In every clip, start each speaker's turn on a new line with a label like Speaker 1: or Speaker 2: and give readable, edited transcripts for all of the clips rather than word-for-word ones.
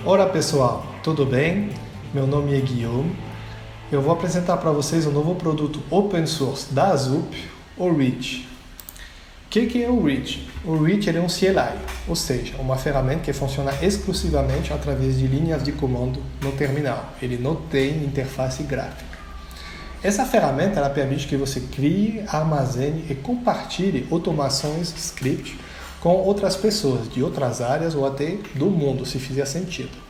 Speaker 1: Olá pessoal, tudo bem? Meu nome é Guillaume. Eu vou apresentar para vocês um novo produto open source da Azup, o Reach. O que é o Reach? O Reach é um CLI, ou seja, uma ferramenta que funciona exclusivamente através de linhas de comando no terminal. Ele não tem interface gráfica. Essa ferramenta ela permite que você crie, armazene e compartilhe automações, script, com outras pessoas de outras áreas ou até do mundo, se fizer sentido.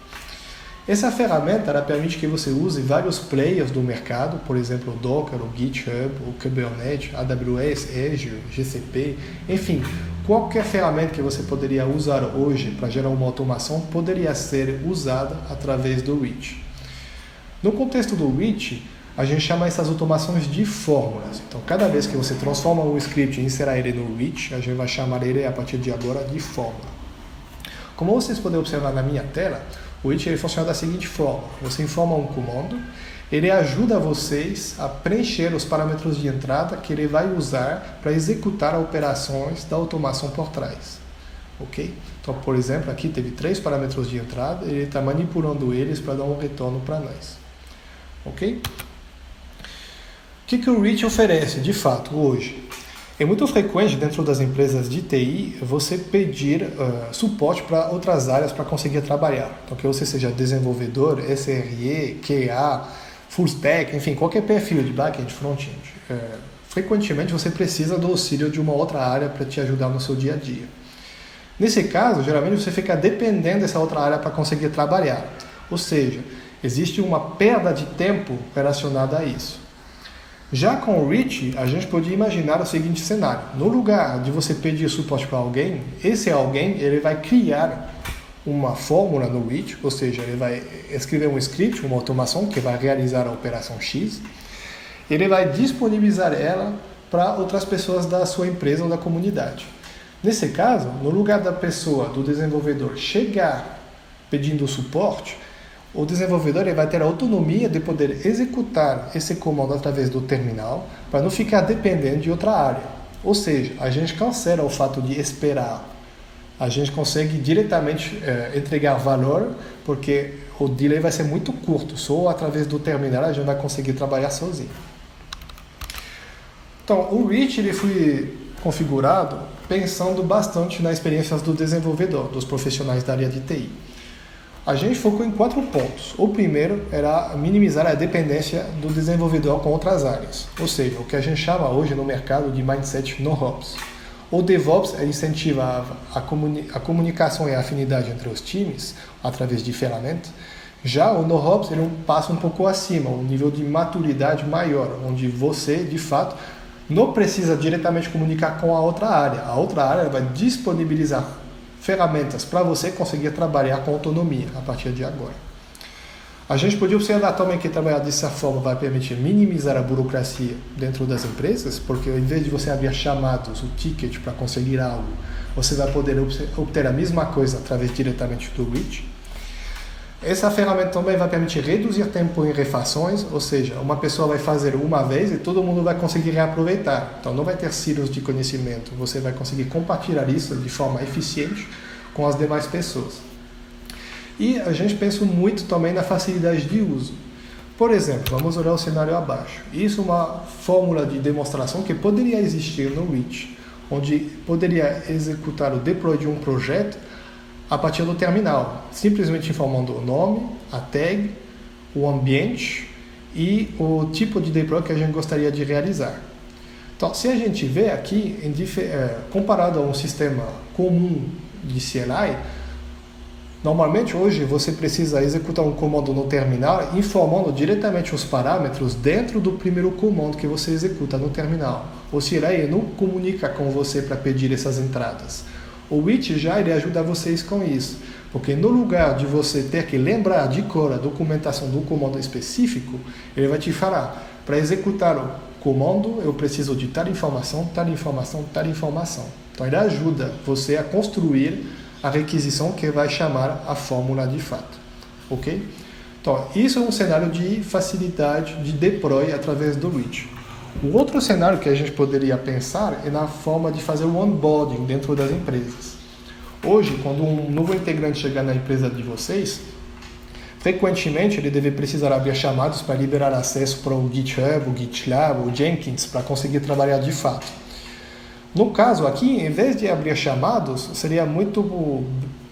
Speaker 1: Essa ferramenta ela permite que você use vários players do mercado, por exemplo, o Docker, o GitHub, o Kubernetes, AWS, Azure, GCP, enfim, qualquer ferramenta que você poderia usar hoje para gerar uma automação poderia ser usada através do Reach. No contexto do Reach, a gente chama essas automações de fórmulas. Então, cada vez que você transforma um script e insere ele no Reach, a gente vai chamar ele, a partir de agora, de fórmula. Como vocês podem observar na minha tela, o Reach ele funciona da seguinte forma. Você informa um comando, ele ajuda vocês a preencher os parâmetros de entrada que ele vai usar para executar operações da automação por trás. Ok? Então, por exemplo, aqui teve 3 parâmetros de entrada, ele está manipulando eles para dar um retorno para nós. Ok? O que o Reach oferece, de fato, hoje? É muito frequente dentro das empresas de TI você pedir suporte para outras áreas para conseguir trabalhar. Então, que você seja desenvolvedor, SRE, QA, full stack, enfim, qualquer perfil de back-end, front-end. Frequentemente você precisa do auxílio de uma outra área para te ajudar no seu dia a dia. Nesse caso, geralmente você fica dependendo dessa outra área para conseguir trabalhar. Ou seja, existe uma perda de tempo relacionada a isso. Já com o Reach, a gente pode imaginar o seguinte cenário. No lugar de você pedir suporte para alguém, esse alguém ele vai criar uma fórmula no Reach, ou seja, ele vai escrever um script, uma automação que vai realizar a operação X. Ele vai disponibilizar ela para outras pessoas da sua empresa ou da comunidade. Nesse caso, no lugar da pessoa, do desenvolvedor, chegar pedindo suporte, o desenvolvedor ele vai ter a autonomia de poder executar esse comando através do terminal para não ficar dependendo de outra área. Ou seja, a gente cancela o fato de esperar. A gente consegue diretamente entregar valor porque o delay vai ser muito curto. Só através do terminal a gente vai conseguir trabalhar sozinho. Então, o Reach ele foi configurado pensando bastante nas experiências do desenvolvedor, dos profissionais da área de TI. A gente focou em 4 pontos. O primeiro era minimizar a dependência do desenvolvedor com outras áreas, ou seja, o que a gente chama hoje no mercado de mindset NoOps. O DevOps incentiva a comunicação e a afinidade entre os times através de ferramentas. Já o NoOps ele passa um pouco acima, um nível de maturidade maior, onde você, de fato, não precisa diretamente comunicar com a outra área. A outra área vai disponibilizar ferramentas para você conseguir trabalhar com autonomia a partir de agora. A gente pode observar também que trabalhar dessa forma vai permitir minimizar a burocracia dentro das empresas, porque ao invés de você abrir chamados, o ticket para conseguir algo, você vai poder obter a mesma coisa através diretamente do Reach. Essa ferramenta também vai permitir reduzir tempo em refações, ou seja, uma pessoa vai fazer uma vez e todo mundo vai conseguir reaproveitar. Então não vai ter silos de conhecimento, você vai conseguir compartilhar isso de forma eficiente com as demais pessoas. E a gente pensa muito também na facilidade de uso. Por exemplo, vamos olhar o cenário abaixo. Isso é uma fórmula de demonstração que poderia existir no Reach, onde poderia executar o deploy de um projeto a partir do terminal, simplesmente informando o nome, a tag, o ambiente e o tipo de deploy que a gente gostaria de realizar. Então, se a gente vê aqui, comparado a um sistema comum de CLI, normalmente hoje você precisa executar um comando no terminal informando diretamente os parâmetros dentro do primeiro comando que você executa no terminal. O CLI não comunica com você para pedir essas entradas. O Reach já ele ajuda vocês com isso, porque no lugar de você ter que lembrar de cor a documentação do comando específico, ele vai te falar, para executar o comando eu preciso de tal informação, tal informação, tal informação. Então ele ajuda você a construir a requisição que vai chamar a fórmula de fato. Ok? Então isso é um cenário de facilidade de deploy através do Reach. O outro cenário que a gente poderia pensar é na forma de fazer o onboarding dentro das empresas. Hoje, quando um novo integrante chegar na empresa de vocês, Frequentemente, ele deve precisar abrir chamados para liberar acesso para o GitHub, o GitLab, o Jenkins, para conseguir trabalhar de fato. No caso aqui, em vez de abrir chamados, seria muito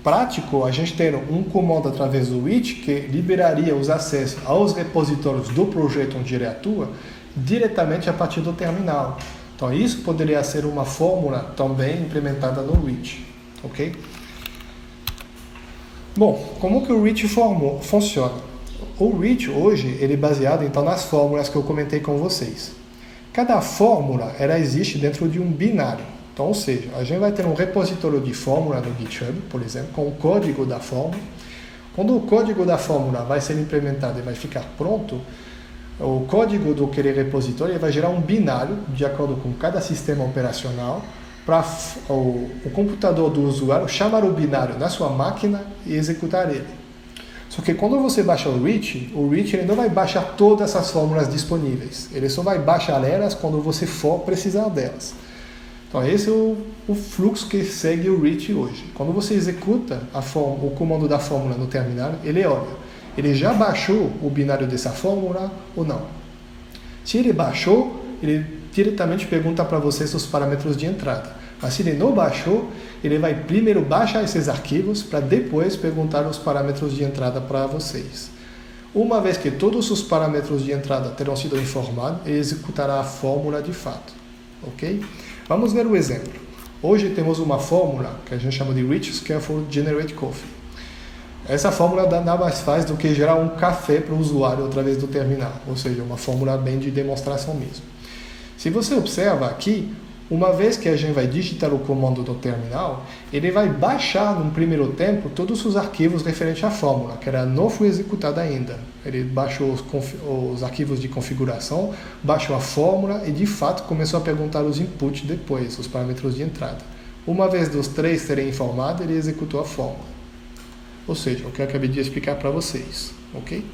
Speaker 1: prático a gente ter um comando através do reach que liberaria os acessos aos repositórios do projeto onde ele atua diretamente a partir do terminal. Então isso poderia ser uma fórmula também implementada no reach, ok? Bom, como que o reach funciona? O reach hoje ele é baseado então nas fórmulas que eu comentei com vocês. Cada fórmula ela existe dentro de um binário. Então, ou seja, a gente vai ter um repositório de fórmula no GitHub, por exemplo, com o código da fórmula. Quando o código da fórmula vai ser implementado e vai ficar pronto, o código do aquele repositório vai gerar um binário de acordo com cada sistema operacional para o computador do usuário chamar o binário na sua máquina e executar ele. Só que quando você baixa o reach ele não vai baixar todas essas fórmulas disponíveis. Ele só vai baixar elas quando você for precisar delas. Então esse é o fluxo que segue o reach hoje. Quando você executa o comando da fórmula no terminal, ele olha, ele já baixou o binário dessa fórmula ou não. Se ele baixou, ele diretamente pergunta para você seus parâmetros de entrada. Mas se ele não baixou, ele vai primeiro baixar esses arquivos para depois perguntar os parâmetros de entrada para vocês. Uma vez que todos os parâmetros de entrada terão sido informados, ele executará a fórmula de fato. Ok? Vamos ver o exemplo. Hoje temos uma fórmula que a gente chama de Reach Scaffold Generate Coffee. Essa fórmula nada mais faz do que gerar um café para o usuário através do terminal, ou seja, uma fórmula bem de demonstração mesmo. Se você observa aqui, uma vez que a gente vai digitar o comando do terminal, ele vai baixar num primeiro tempo todos os arquivos referentes à fórmula, que não foi executada ainda. Ele baixou os arquivos de configuração, baixou a fórmula e de fato começou a perguntar os inputs depois, os parâmetros de entrada. Uma vez dos três serem informados, ele executou a fórmula. Ou seja, o que eu acabei de explicar para vocês, ok?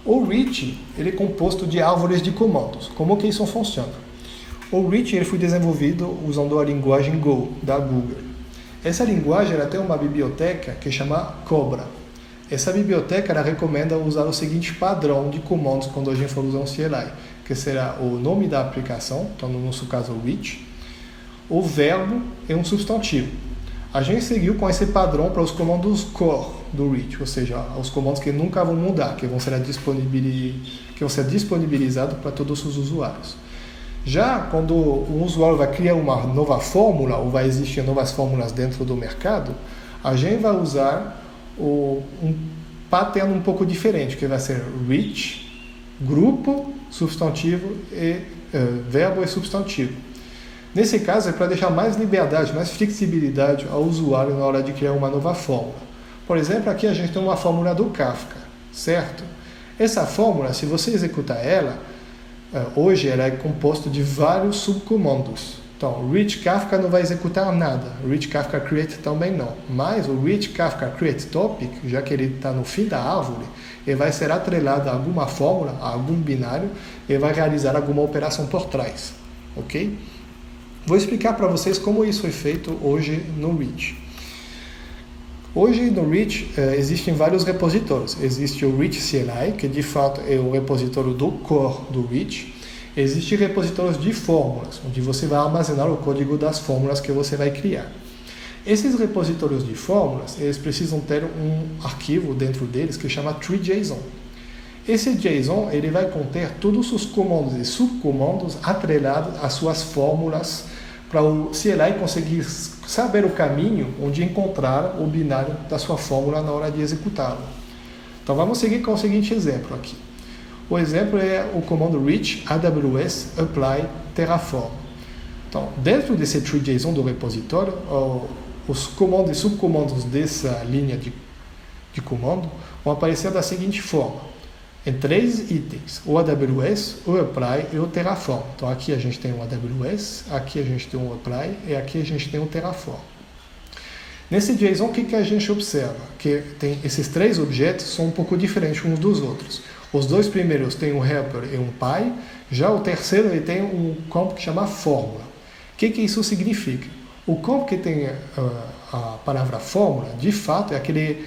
Speaker 1: O reach ele é composto de árvores de comandos. Como que isso funciona? O reach ele foi desenvolvido usando a linguagem Go, da Google. Essa linguagem ela tem uma biblioteca que chama Cobra. Essa biblioteca ela recomenda usar o seguinte padrão de comandos quando a gente for usar um CLI, que será o nome da aplicação, então no nosso caso o reach, o verbo e um substantivo. A gente seguiu com esse padrão para os comandos core do reach, ou seja, os comandos que nunca vão mudar, que vão ser disponibilizados para todos os usuários. Já quando o usuário vai criar uma nova fórmula, ou vai existir novas fórmulas dentro do mercado, a gente vai usar um pattern um pouco diferente, que vai ser reach, grupo, substantivo e verbo e substantivo. Nesse caso é para deixar mais liberdade, mais flexibilidade ao usuário na hora de criar uma nova fórmula. Por exemplo, aqui a gente tem uma fórmula do Kafka, certo? Essa fórmula, se você executar ela, hoje ela é composta de vários subcomandos. Então, reach Kafka não vai executar nada, reach Kafka create também não. Mas o reach Kafka create topic, já que ele está no fim da árvore, ele vai ser atrelado a alguma fórmula, a algum binário, e vai realizar alguma operação por trás, ok? Vou explicar para vocês como isso é feito hoje no reach. Hoje no reach existem vários repositórios. Existe o reach CLI, que de fato é o repositório do core do reach. Existem repositórios de fórmulas, onde você vai armazenar o código das fórmulas que você vai criar. Esses repositórios de fórmulas, eles precisam ter um arquivo dentro deles que chama tree.json. Esse JSON ele vai conter todos os comandos e subcomandos atrelados às suas fórmulas para o CLI conseguir saber o caminho onde encontrar o binário da sua fórmula na hora de executá-lo. Então vamos seguir com o seguinte exemplo aqui. O exemplo é o comando reach AWS apply terraform. Então, dentro desse tree.json do repositório, os comandos e subcomandos dessa linha de comando vão aparecer da seguinte forma. Em 3 itens, o AWS, o Apply e o Terraform. Então aqui a gente tem o AWS, aqui a gente tem o Apply e aqui a gente tem o Terraform. Nesse JSON, o que a gente observa? Que tem esses 3 objetos são um pouco diferentes uns dos outros. Os 2 primeiros têm um helper e um py, já o terceiro ele tem um campo que chama fórmula. O que isso significa? O campo que tem a palavra fórmula, de fato, é aquele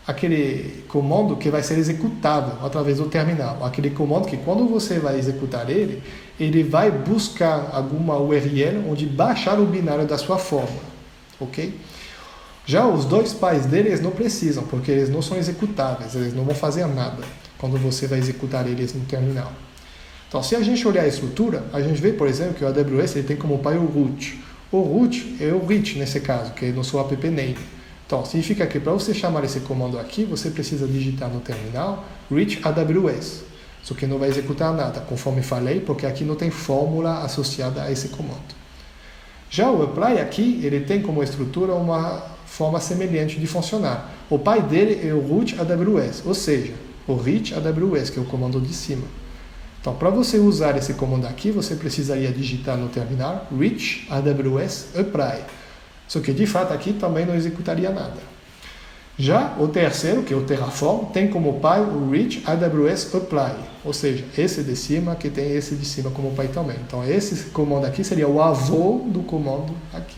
Speaker 1: aquele comando que vai ser executável através do terminal. Aquele comando que quando você vai executar ele, ele vai buscar alguma URL onde baixar o binário da sua fórmula, ok? Já os dois pais deles não precisam, porque eles não são executáveis, eles não vão fazer nada quando você vai executar eles no terminal. Então, se a gente olhar a estrutura, a gente vê, por exemplo, que o AWS ele tem como pai o root. O root é o reach, nesse caso, que é no seu app name. Então, significa que para você chamar esse comando aqui, você precisa digitar no terminal reach AWS. Só que não vai executar nada, conforme falei, porque aqui não tem fórmula associada a esse comando. Já o apply aqui, ele tem como estrutura uma forma semelhante de funcionar. O pai dele é o root AWS, ou seja, o reach AWS, que é o comando de cima. Então, para você usar esse comando aqui, você precisaria digitar no terminal reach AWS apply. Só que, de fato, aqui também não executaria nada. Já o terceiro, que é o Terraform, tem como pai o reach AWS apply. Ou seja, esse de cima que tem esse de cima como pai também. Então, esse comando aqui seria o avô do comando aqui.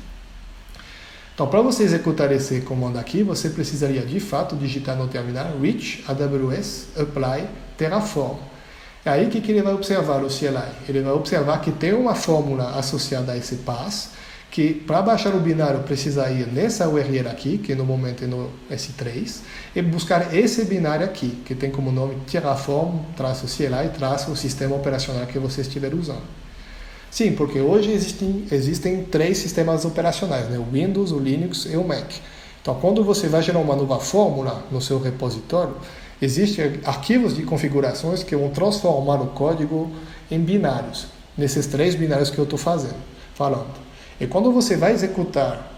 Speaker 1: Então, para você executar esse comando aqui, você precisaria, de fato, digitar no terminal reach AWS apply Terraform. É aí que ele vai observar o CLI. Ele vai observar que tem uma fórmula associada a esse pass, que para baixar o binário precisa ir nessa URL aqui, que no momento é no S3, e buscar esse binário aqui, que tem como nome Terraform-CLI- o sistema operacional que você estiver usando. Sim, porque hoje existem 3 sistemas operacionais, né? O Windows, o Linux e o Mac. Então, quando você vai gerar uma nova fórmula no seu repositório, existem arquivos de configurações que vão transformar o código em binários, nesses 3 binários que eu estou falando. E quando você vai executar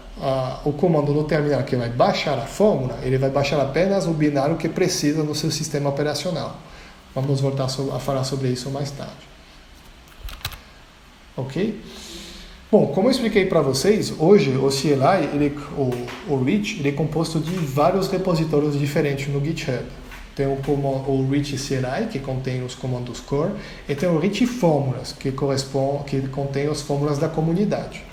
Speaker 1: o comando no terminal que vai baixar a fórmula, ele vai baixar apenas o binário que precisa no seu sistema operacional. Vamos voltar a falar sobre isso mais tarde. Ok? Bom, como eu expliquei para vocês, hoje o CLI, o reach, ele é composto de vários repositórios diferentes no GitHub. Tem o reach CLI, que contém os comandos core, e tem o reach fórmulas, que contém as fórmulas da comunidade.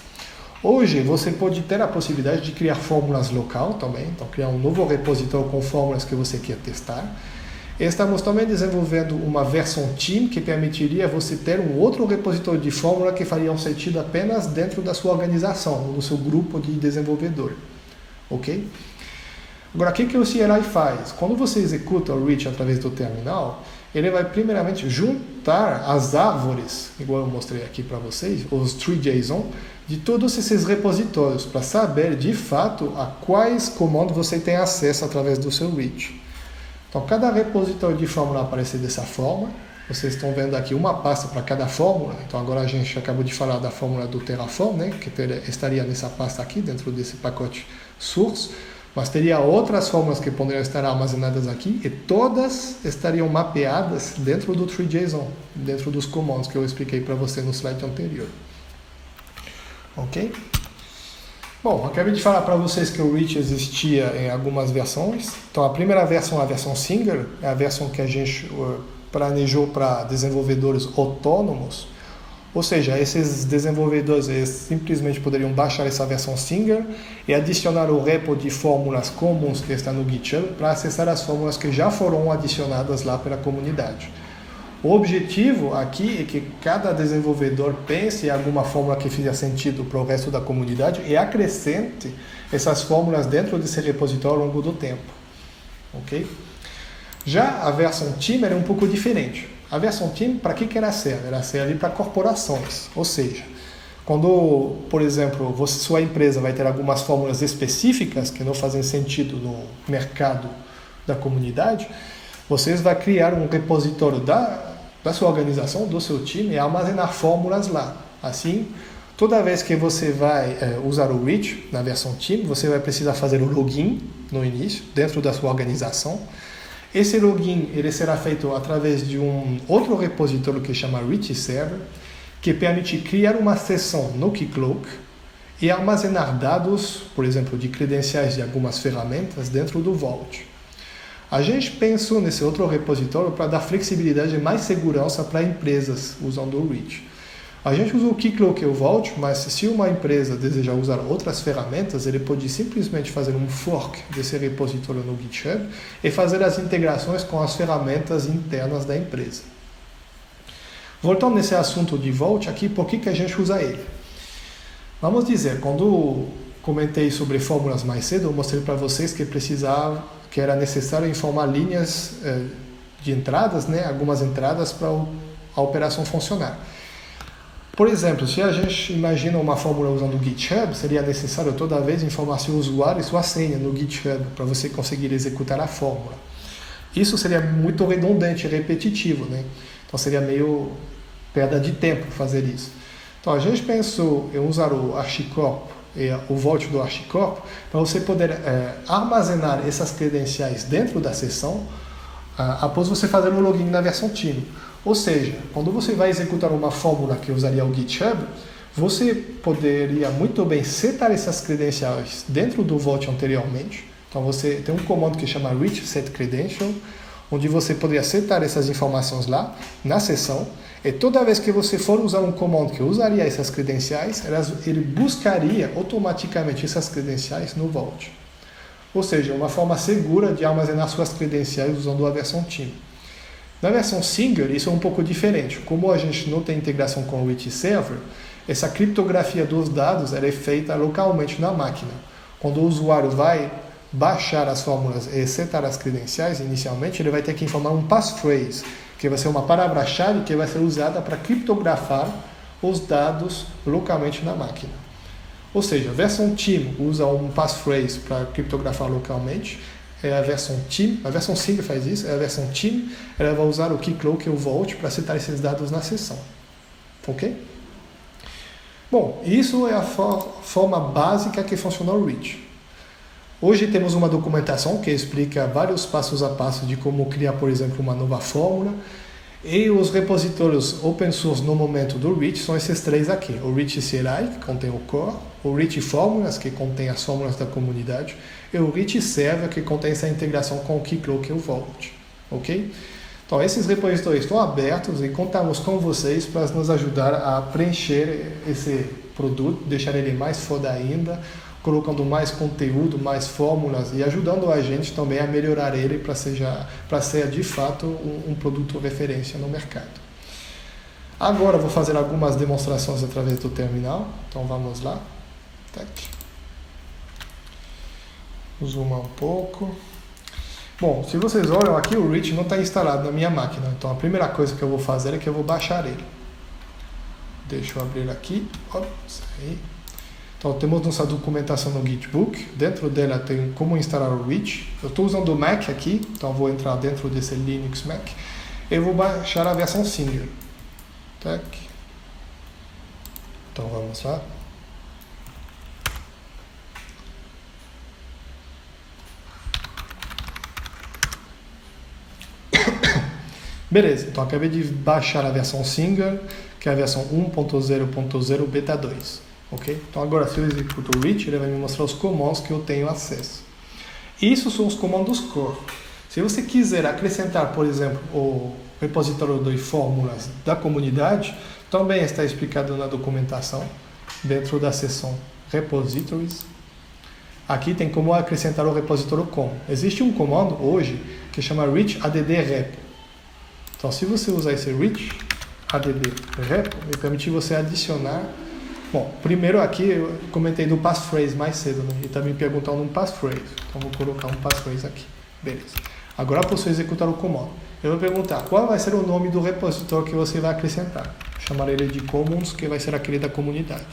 Speaker 1: Hoje, você pode ter a possibilidade de criar fórmulas local também, então criar um novo repositório com fórmulas que você quer testar. E estamos também desenvolvendo uma versão team que permitiria você ter um outro repositório de fórmula que faria um sentido apenas dentro da sua organização, no seu grupo de desenvolvedor. Ok? Agora, o que o CLI faz? Quando você executa o reach através do terminal, ele vai primeiramente juntar as árvores, igual eu mostrei aqui para vocês, os tree.json, de todos esses repositórios, para saber de fato a quais comandos você tem acesso através do seu reach. Então, cada repositório de fórmula aparece dessa forma. Vocês estão vendo aqui uma pasta para cada fórmula. Então, agora a gente acabou de falar da fórmula do Terraform, né, que estaria nessa pasta aqui, dentro desse pacote source. Mas teria outras fórmulas que poderiam estar armazenadas aqui e todas estariam mapeadas dentro do tree.json, dentro dos comandos que eu expliquei para você no slide anterior. Ok? Bom, acabei de falar para vocês que o reach existia em algumas versões. Então, a primeira versão, a versão single, é a versão que a gente planejou para desenvolvedores autônomos. Ou seja, esses desenvolvedores simplesmente poderiam baixar essa versão single e adicionar o repo de fórmulas comuns que está no GitHub para acessar as fórmulas que já foram adicionadas lá pela comunidade. O objetivo aqui é que cada desenvolvedor pense em alguma fórmula que fizer sentido para o resto da comunidade e acrescente essas fórmulas dentro desse repositório ao longo do tempo. Ok? Já a versão Team era um pouco diferente. A versão Team, para que ela serve? Ela serve para corporações. Ou seja, quando, por exemplo, sua empresa vai ter algumas fórmulas específicas que não fazem sentido no mercado da comunidade, vocês vão criar um repositório da sua organização, do seu time, e armazenar fórmulas lá. Assim, toda vez que você vai usar o reach na versão Team, você vai precisar fazer o login no início, dentro da sua organização. Esse login ele será feito através de um outro repositório que chama reach server, que permite criar uma seção no Keycloak e armazenar dados, por exemplo, de credenciais de algumas ferramentas dentro do Vault. A gente pensou nesse outro repositório para dar flexibilidade e mais segurança para empresas usando o reach. A gente usa o Keycloak e o Vault, mas se uma empresa desejar usar outras ferramentas, ele pode simplesmente fazer um fork desse repositório no GitHub e fazer as integrações com as ferramentas internas da empresa. Voltando nesse assunto de Vault aqui, por que a gente usa ele? Vamos dizer, quando comentei sobre fórmulas mais cedo, eu mostrei para vocês que era necessário informar linhas de entradas, né, algumas entradas para a operação funcionar. Por exemplo, se a gente imagina uma fórmula usando o GitHub, seria necessário toda vez informar seu usuário e sua senha no GitHub para você conseguir executar a fórmula. Isso seria muito redundante e repetitivo, né? Então seria meio perda de tempo fazer isso. Então a gente pensou em usar o HashiCorp e o Vault do HashiCorp para você poder armazenar essas credenciais dentro da sessão após você fazer o login na versão Team. Ou seja, quando você vai executar uma fórmula que usaria o GitHub, você poderia muito bem setar essas credenciais dentro do Vault anteriormente. Então você tem um comando que chama reach set credential, onde você poderia setar essas informações lá na sessão, e toda vez que você for usar um comando que usaria essas credenciais, ele buscaria automaticamente essas credenciais no Vault. Ou seja, uma forma segura de armazenar suas credenciais usando a versão Team. Na versão Single, isso é um pouco diferente. Como a gente não tem integração com o Reach Server, essa criptografia dos dados é feita localmente na máquina. Quando o usuário vai baixar as fórmulas e setar as credenciais, inicialmente, ele vai ter que informar um passphrase, que vai ser uma palavra-chave que vai ser usada para criptografar os dados localmente na máquina. Ou seja, a versão Team usa um passphrase para criptografar localmente, é a versão Team, a versão Single faz isso, a versão Team, ela vai usar o Keycloak e o Vault para setar esses dados na sessão. Ok? Bom, isso é a forma básica que funciona o Reach. Hoje temos uma documentação que explica vários passos a passo de como criar, por exemplo, uma nova fórmula. E os repositórios open source no momento do Reach são esses três aqui. O Reach CLI, que contém o core, o Reach Fórmulas, que contém as fórmulas da comunidade, e o Reach Server, que contém essa integração com o Keycloak e o Vault. Ok? Então, esses repositórios estão abertos e contamos com vocês para nos ajudar a preencher esse produto, deixar ele mais foda ainda, colocando mais conteúdo, mais fórmulas e ajudando a gente também a melhorar ele para ser de fato um produto referência no mercado. Agora vou fazer algumas demonstrações através do terminal, então vamos lá. Vou zoomar um pouco. Bom, se vocês olham aqui, o Reach não está instalado na minha máquina, então a primeira coisa que eu vou fazer é que eu vou baixar ele. Deixa eu abrir aqui. Ops, aí. Então, temos nossa documentação no Gitbook. Dentro dela tem como instalar o Reach. Eu estou usando o Mac aqui, então vou entrar dentro desse Linux Mac. Eu vou baixar a versão Single. Então, vamos lá. Beleza, então acabei de baixar a versão Single, que é a versão 1.0.0 Beta 2. Okay? Então agora se eu executo o Reach, ele vai me mostrar os comandos que eu tenho acesso. Isso são os comandos core. Se você quiser acrescentar, por exemplo, o repositório de fórmulas da comunidade, também está explicado na documentação, dentro da seção Repositories. Aqui tem como acrescentar o repositório com. Existe um comando hoje que chama reach add repo. Então se você usar esse reach add repo, ele permite você adicionar. Bom, primeiro aqui eu comentei do passphrase mais cedo, né? E também perguntando um passphrase. Então vou colocar um passphrase aqui. Beleza. Agora eu posso executar o comando. Eu vou perguntar qual vai ser o nome do repositório que você vai acrescentar. Chamar ele de commons, que vai ser aquele da comunidade.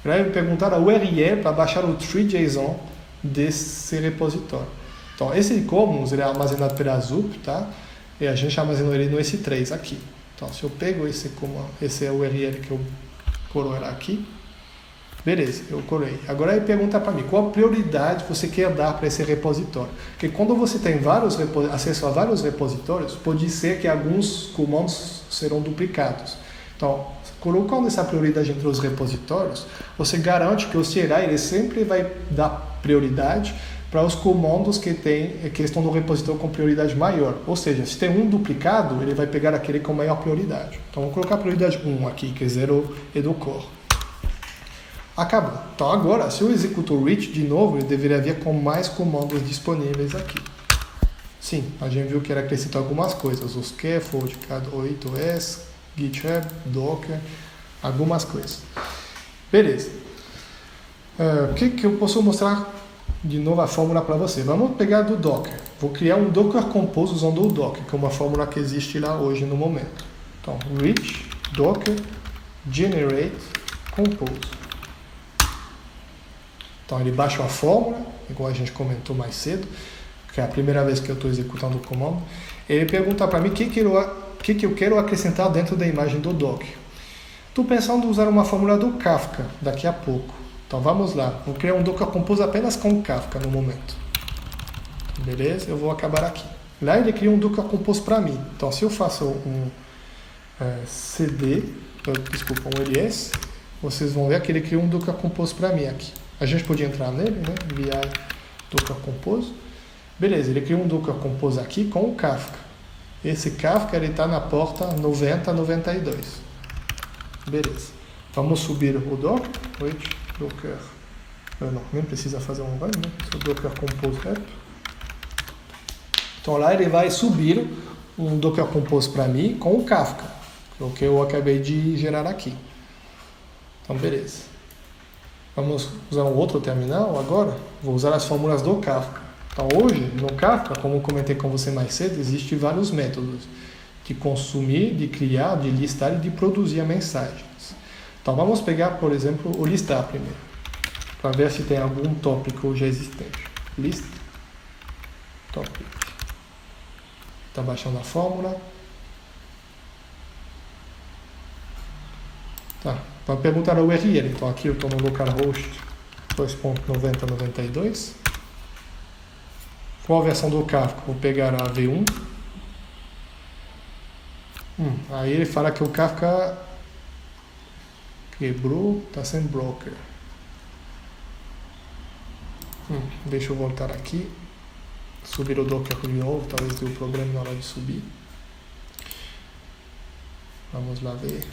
Speaker 1: Ele vai me perguntar a URL para baixar o tree.json desse repositório. Então esse commons ele é armazenado pela Zup, tá? E a gente armazenou ele no S3 aqui. Então se eu pego esse URL que eu coroar aqui, beleza, eu corei. Agora ele pergunta para mim qual prioridade você quer dar para esse repositório. Porque quando você tem acesso a vários repositórios, pode ser que alguns comandos serão duplicados. Então, colocando essa prioridade entre os repositórios, você garante que o CLI ele sempre vai dar prioridade para os comandos que estão no repositório com prioridade maior. Ou seja, se tem um duplicado, ele vai pegar aquele com maior prioridade. Então, vou colocar a prioridade 1 aqui, que é 0 educore. Acabou. Então, agora, se eu executo o reach de novo, ele deveria vir com mais comandos disponíveis aqui. Sim, a gente viu que era acrescentar algumas coisas. Os scaffold, CAD8S, GitHub, Docker, algumas coisas. Beleza. O que eu posso mostrar de novo a fórmula para você? Vamos pegar do Docker. Vou criar um Docker Compose usando o Docker, que é uma fórmula que existe lá hoje no momento. Então, reach, Docker, generate, compose. Então, ele baixa a fórmula, igual a gente comentou mais cedo, que é a primeira vez que eu estou executando o comando. Ele pergunta para mim o que eu quero acrescentar dentro da imagem do Docker. Estou pensando em usar uma fórmula do Kafka daqui a pouco. Então vamos lá, vou criar um Docker Compose apenas com Kafka no momento. Beleza? Eu vou acabar aqui. Lá ele cria um Docker Compose para mim. Então se eu faço um um ls, vocês vão ver que ele cria um Docker Compose para mim aqui. A gente podia entrar nele, né? Via Docker Compose. Beleza, ele cria um Docker Compose aqui com o Kafka. Esse Kafka está na porta 9092. Beleza. Vamos subir o Docker. Docker. Não, nem precisa fazer um run, né? Só Docker Compose rep. Então lá ele vai subir um Docker Compose para mim com o Kafka, que é o que eu acabei de gerar aqui. Então beleza. Vamos usar um outro terminal agora. Vou usar as fórmulas do Kafka. Então hoje, no Kafka, como eu comentei com você mais cedo, existem vários métodos de consumir, de criar, de listar e de produzir mensagens. Então vamos pegar, por exemplo, o listar primeiro, para ver se tem algum tópico já existente. List topic. Está baixando a fórmula. Tá. Vai perguntar a URL. Então aqui eu estou no localhost 2.9092. Qual a versão do Kafka? Vou pegar a V1. Aí ele fala que o Kafka quebrou, está sem broker. Deixa eu voltar aqui. Subir o Docker de novo, talvez dê um problema na hora de subir. Vamos lá ver.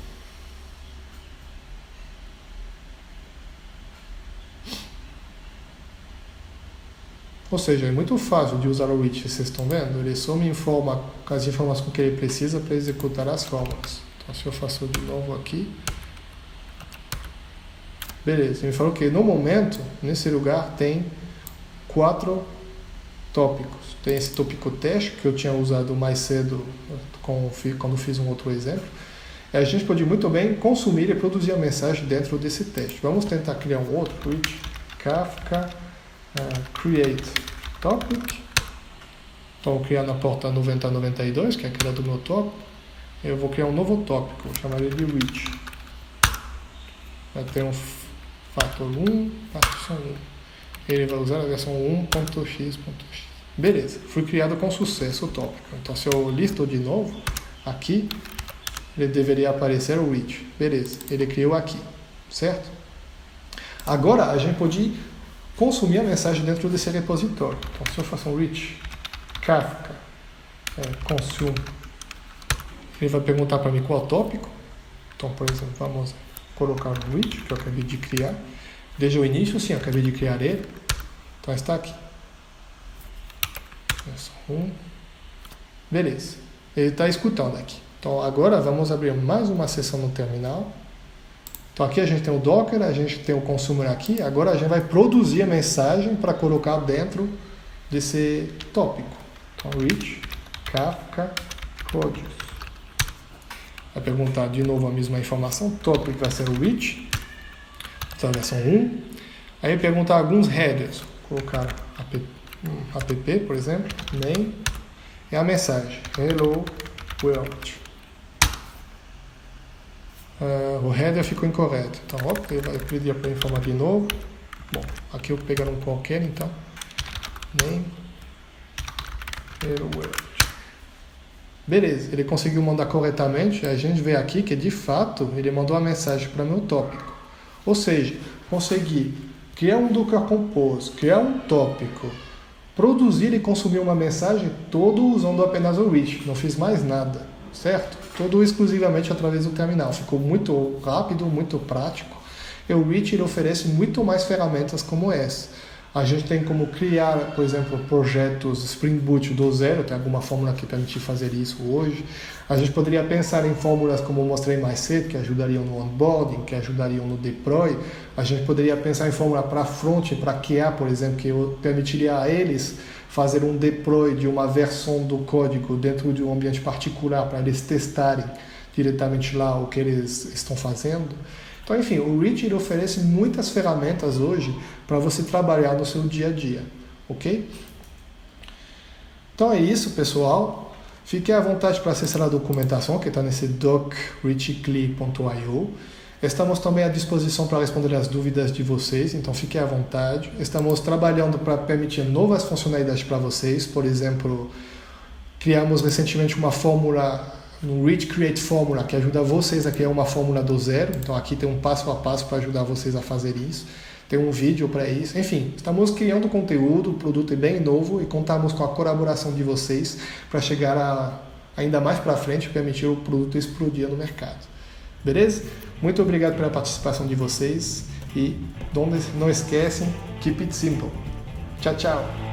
Speaker 1: Ou seja, é muito fácil de usar o reach, vocês estão vendo? Ele só me informa as informações que ele precisa para executar as fórmulas. Então, se eu faço de novo aqui. Beleza, ele me falou que no momento, nesse lugar, tem 4 tópicos. Tem esse tópico teste, que eu tinha usado mais cedo quando fiz um outro exemplo. E a gente pode muito bem consumir e produzir a mensagem dentro desse teste. Vamos tentar criar um outro, reach, Kafka, create topic. Então, vou criar na porta 9092, que é aquela do meu tópico. Eu vou criar um novo tópico, vou chamar ele de reach. Vai ter um fator 1, partition 1. Ele vai usar a versão 1.x.x. Beleza, foi criado com sucesso o tópico. Então, se eu listo de novo, aqui, ele deveria aparecer o reach. Beleza, ele criou aqui, certo? Agora, a gente pode consumir a mensagem dentro desse repositório. Então, se eu faço um reach, Kafka, consume, ele vai perguntar para mim qual tópico. Então, por exemplo, vamos colocar o reach, que eu acabei de criar. Desde o início, sim, eu acabei de criar ele. Então, está aqui. Beleza. Ele está escutando aqui. Então, agora vamos abrir mais uma seção no terminal. Então, aqui a gente tem o Docker, a gente tem o consumer aqui. Agora a gente vai produzir a mensagem para colocar dentro desse tópico. Então, reach, Kafka, produce. Vai perguntar de novo a mesma informação. Topic vai ser o reach. Então, a versão 1. Aí perguntar alguns headers. Vou colocar app, por exemplo, name. E a mensagem, hello world. O header ficou incorreto. Então, ele vai pedir para informar de novo. Bom, aqui eu vou pegar um qualquer, então. Name. Hello world. Beleza, ele conseguiu mandar corretamente. A gente vê aqui que, de fato, ele mandou a mensagem para meu tópico. Ou seja, consegui criar um Docker Compose, criar um tópico, produzir e consumir uma mensagem todo usando apenas o Reach, não fiz mais nada, certo? Tudo exclusivamente através do terminal, ficou muito rápido, muito prático. E o Reach ele oferece muito mais ferramentas como essa. A gente tem como criar, por exemplo, projetos Spring Boot do zero, tem alguma fórmula que permite fazer isso hoje. A gente poderia pensar em fórmulas como eu mostrei mais cedo, que ajudariam no onboarding, que ajudariam no deploy. A gente poderia pensar em fórmula para front, para QA, por exemplo, que permitiria a eles fazer um deploy de uma versão do código dentro de um ambiente particular para eles testarem diretamente lá o que eles estão fazendo. Então, enfim, o Reach ele oferece muitas ferramentas hoje para você trabalhar no seu dia a dia, ok? Então é isso, pessoal. Fiquem à vontade para acessar a documentação que está nesse doc.reachly.io. Estamos também à disposição para responder as dúvidas de vocês, então fiquem à vontade. Estamos trabalhando para permitir novas funcionalidades para vocês. Por exemplo, criamos recentemente uma fórmula no Reach Create Fórmula, que ajuda vocês a criar uma fórmula do zero. Então aqui tem um passo a passo para ajudar vocês a fazer isso. Tem um vídeo para isso. Enfim, estamos criando conteúdo, o produto é bem novo e contamos com a colaboração de vocês para chegar ainda mais para frente e permitir o produto explodir no mercado. Beleza? Muito obrigado pela participação de vocês e não esquecem, keep it simple. Tchau, tchau!